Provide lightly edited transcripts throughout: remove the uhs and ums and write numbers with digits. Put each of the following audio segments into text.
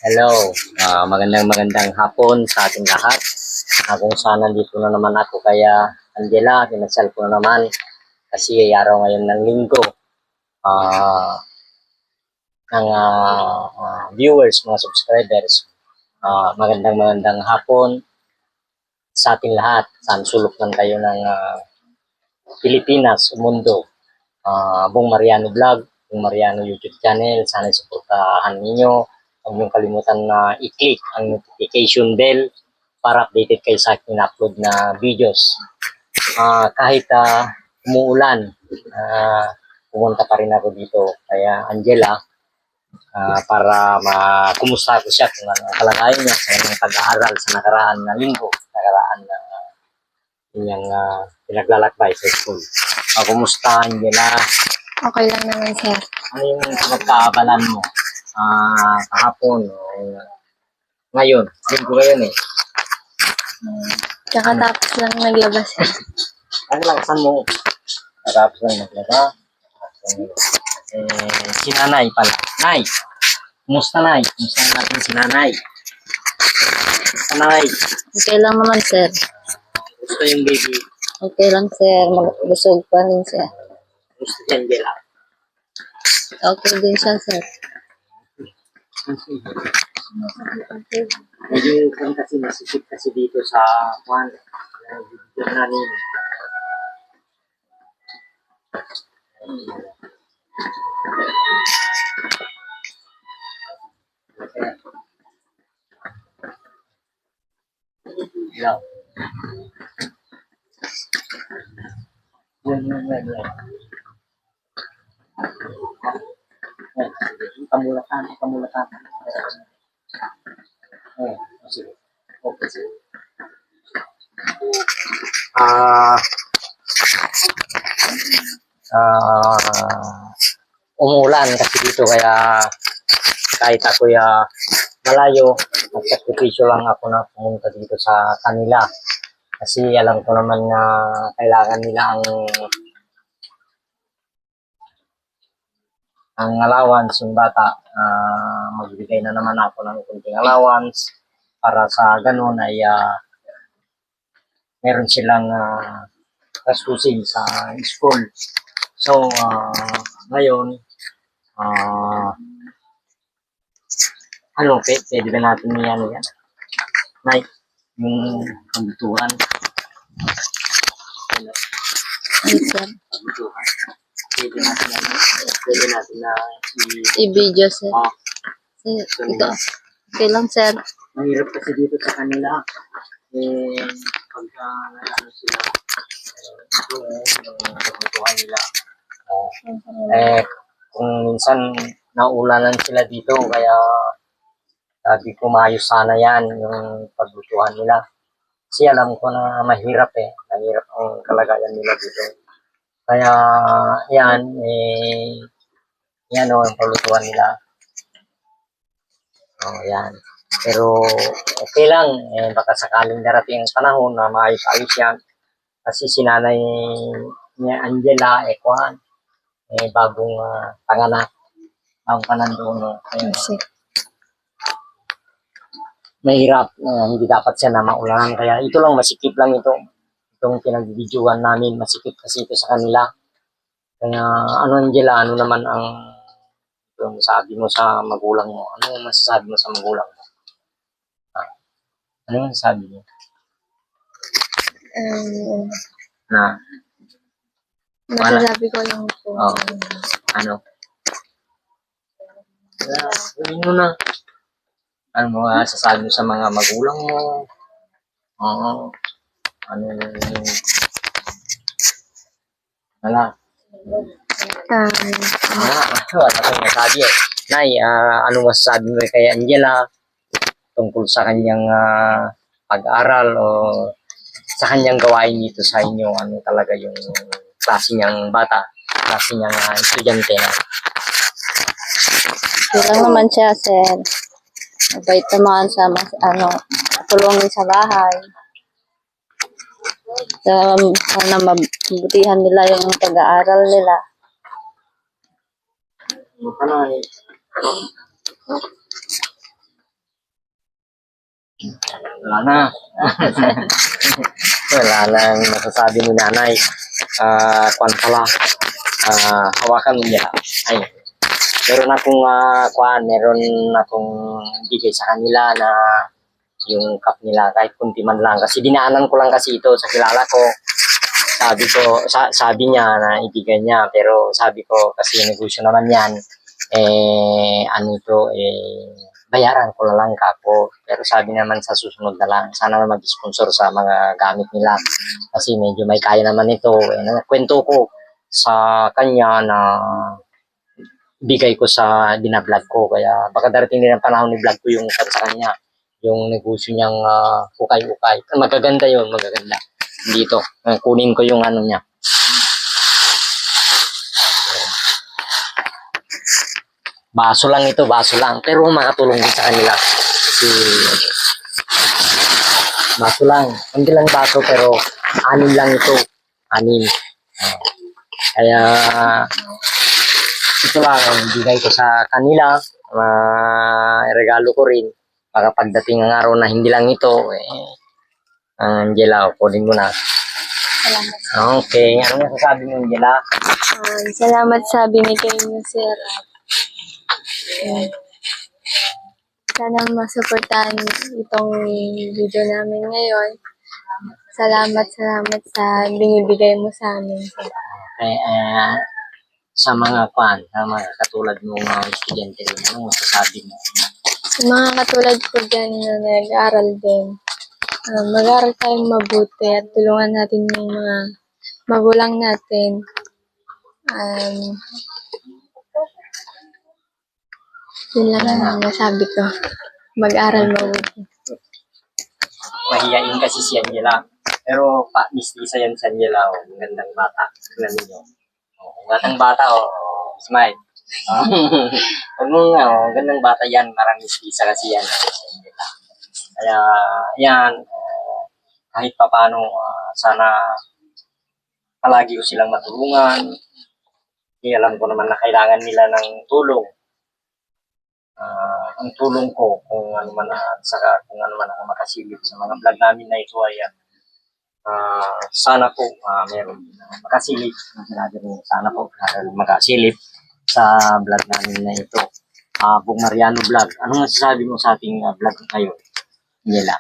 Hello, magandang hapon sa ating lahat. Kung saan nandito na naman ako kaya Angela, pinasal ko na naman kasi araw ngayon ng linggo. Ng viewers, mga subscribers, magandang hapon sa ating lahat. Saan sulok lang kayo ng Pilipinas, mundo. Bong Mariano Vlog, Bong Mariano YouTube channel, sana suportahan ninyo. Huwag niyong kalimutan na i-click ang notification bell para updated kayo sa aking upload na videos. Kahit umuulan, pumunta pa rin ako dito kaya Angela para makumusta ko siya kung ano ang kalagayan niya sa kanyang pag-aaral sa nakaraan na linggo, nakaraan na kanyang pinaglalakbay sa school. Kumusta Angela? Okay lang naman, sir. Ano yung pinagkaabalan mo? Kahapon ngayon, linggo ngayon eh. Kakatapos lang naglabas. Ano lang, saan mo? Katapos lang naglaba. Si Nanay pala. Nay, kumusta Nay? Kumusta natin si Nanay? Kumusta Nay? Okay lang naman, sir. Kumusta yung baby? Okay lang, sir. Busog pa rin siya. Kumusta si Angela? Okay din siya, sir. Medyo kung kasi masisip kasi dito sa Juan. Video namin. Hello. Yan. Pamulatan. Sige. Okay, sige. Umulan kasi dito kaya kahit ako malayo, nagsakripisyo lang ako na pumunta dito sa kanila. Kasi alam ko naman na kailangan nila ang allowance yung bata. Magbigay na naman ako ng kunting allowance para sa ganun ay meron silang kastusin sa school. So, ngayon, pwede ba natin yan? Nay, yung kabutuhan. Ay, sir. Kabutuhan. Pwede natin na I-video, sir. Sir, ito. Okay lang, sir. Mahirap kasi dito sa kanila. Pagka sila, yung kabutuhan nila. Kung minsan naulanan sila dito, kaya sabi ko maayos sana yan, yung pagbutuhan nila. Kasi alam ko na mahirap mahirap ang kalagayan nila dito. Kaya yan, yan ang pagbutuhan nila. Yan. Pero okay lang, baka sakaling darating ang panahon na maayos-ayos yan. Kasi si Nanay niya Angela, bagong panganak. Bagong panandun. Mahirap, hindi dapat siya na maulanan. Kaya ito lang, masikip lang itong pinag-videoan namin. Masikip kasi ito sa kanila. Kaya Angela, ano naman ang yung sabi mo sa magulang mo? Ano yung masasabi mo sa magulang mo? Ano yung sabi mo? Masasabi ko lang po. Ano? Sabihin mo na. Ano mo sasabi mo sa mga magulang mo? Ano yung wala akong masabi Nay, ano masasabi mo kay Angela tungkol sa kanyang pag-aral o sa kanyang gawain dito sa inyo? Ano talaga yung klase niyang bata, klase niyang estudyante? Okay lang naman siya, sir. Mabait naman sa tulungin sa bahay. Sana mabutihan nila yung pag-aaral nila. Wala na. Wala nang masasabi ni nanay. Kuwan pala. Hawakan mo niya. Ay, meron akong bigay sa kanila na yung cup nila kahit kunti man lang. Kasi dinaanan ko lang kasi ito sa kilala ko. Sabi niya na ibigay niya, pero sabi ko kasi negosyo naman yan, bayaran ko na lang kako. Pero sabi naman sa susunod na lang, sana na mag-sponsor sa mga gamit nila. Kasi medyo may kaya naman ito. Kwento ko sa kanya na bigay ko sa binablog ko. Kaya baka darating din ang panahon ni vlog ko yung sa kanya. Yung negosyo niyang ukay-ukay. Magaganda yun, magaganda. Dito, kunin ko yung ano niya. Baso lang ito, baso lang. Pero makatulong din sa kanila. Kasi, baso lang. Hindi lang baso, pero 6 lang ito. 6. Kaya, ito lang ang bigay ko sa kanila. Regalo ko rin. Baka pagdating ng araw na hindi lang ito, Angela, kunin mo na. Salamat. Okay, ano masasabi mo, Angela? Salamat sa binigay niyo, sir. Sana masuportahan itong video namin ngayon. Salamat sa binibigay mo sa amin, sir. Okay, sa mga katulad ng mga estudyante rin, ano masasabi mo? Sa mga katulad ko dyan na nag-aaral din, mag-aaral tayong mabuti at tulungan natin yung mga magulang natin. Yun lang ang nasabi ko. Mag-aaral mabuti. Mahihain kasi si Angela. Pero mistisa yan si Angela. Magandang bata. Tignan ninyo. Magandang bata, smile. Magandang bata yan. Marang mistisa kasi yan. Kaya, yan. Kahit pa paano, sana palagi ko silang matulungan. Kasi alam ko naman na kailangan nila ng tulong. Ang tulong ko kung ano man kung ano man ang makasilip sa mga vlog namin na ito ay sana po meron makasilip sana po makasilip sa vlog namin na ito. Bong Mariano Vlog. Anong masasabi mo sa ating vlog ngayon, Nela?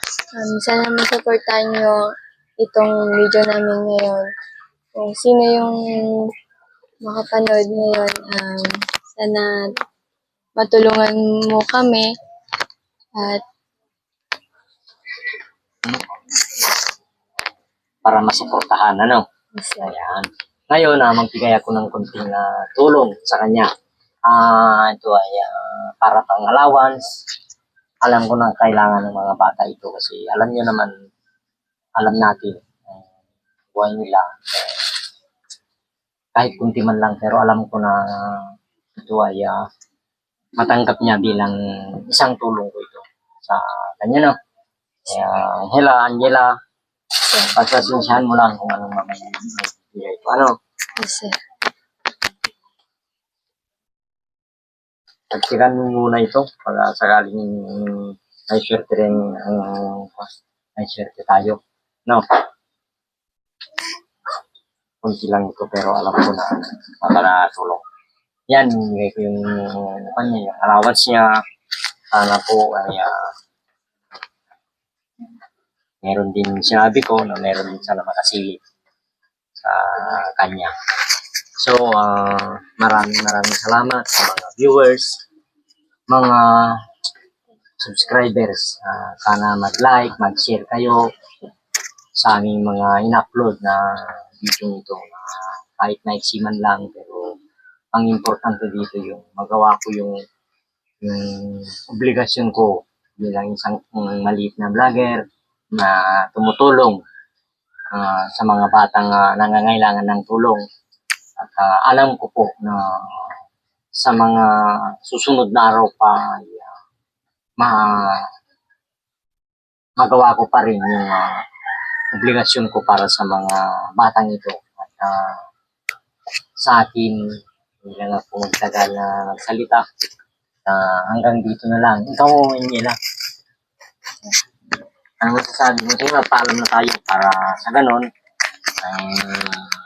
Sana masuportahan nyo itong video namin ngayon. Kung sino yung makapanood ngayon, sana matulungan mo kami at para masuportahan, ano? Ayan. Ngayon, magbigay ako ng konting tulong sa kanya. Ito ay para pang allowance. Alam ko na kailangan ng mga bata ito kasi alam nyo naman, alam natin, buhay nila. Kahit kunti man lang, pero alam ko na ito ay matanggap niya bilang isang tulong ko ito sa kanya, no? Kaya, Angela, pagpasensyahan mo lang kung anong mamaya ito. Ano? yes, sir. Pagsigan mo muna ito para sakaling may swerte rin may swerte tayo. No? Kunti lang ito pero alam ko na makakatulong. Yan, bigay ko yung allowance niya. Sana po ay meron din sinabi ko na meron din sana makasilip sa kanya. So, maraming salamat sa mga viewers, mga subscribers. Sana mag-like, mag-share kayo sa aming mga in-upload na video nito. Kahit maiksi man lang, pero ang importante dito yung magawa ko yung obligasyon ko bilang isang maliit na vlogger na tumutulong sa mga batang nangangailangan ng tulong. At alam ko po na sa mga susunod na araw pa magawa ko pa rin yung obligasyon ko para sa mga batang ito. At sa akin, hindi lang ako magtagal na nagsalita. Hanggang dito na lang. Ikaw, Ingela. Ang masasabi mo, sige, magpaalam na tayo para sa ganon, ay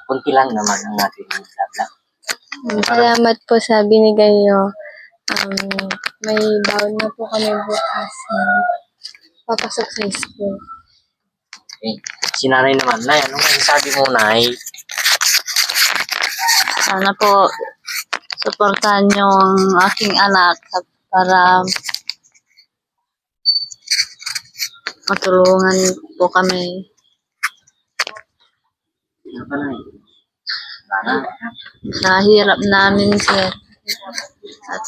kunti lang naman ang natin i-vlog. Salamat po sa binigay niyo. May baon na po kami bukas na papasok sa school. Okay. Si nanay naman, Nay, anong masasabi mo, Nay? Sana po suportahan niyo ang aking anak para matulungan po kami. Ano pa, Nay? Wala na. Sa hirap namin, sir. At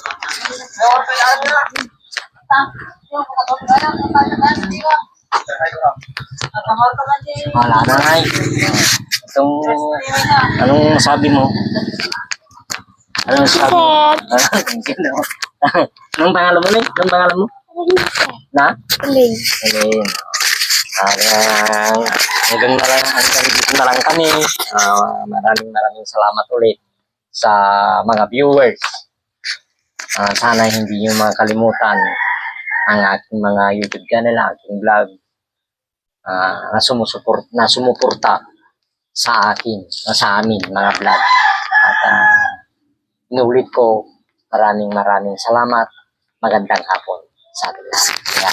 Wala na, Nay. Itong, anong sabi mo? Anong sabi mo? Anong pangalan mo, Nay? Anong pangalan mo? Na? Ling. Ayun. Hanggang dito na lang kami. Maraming salamat ulit sa mga viewers. Sana hindi nyo makalimutan ang aking mga YouTube channel, aking vlog na sumuporta sa akin, sa amin mga vlog. At inulit ko, maraming salamat. Magandang hapon sa atin lahat. Kaya,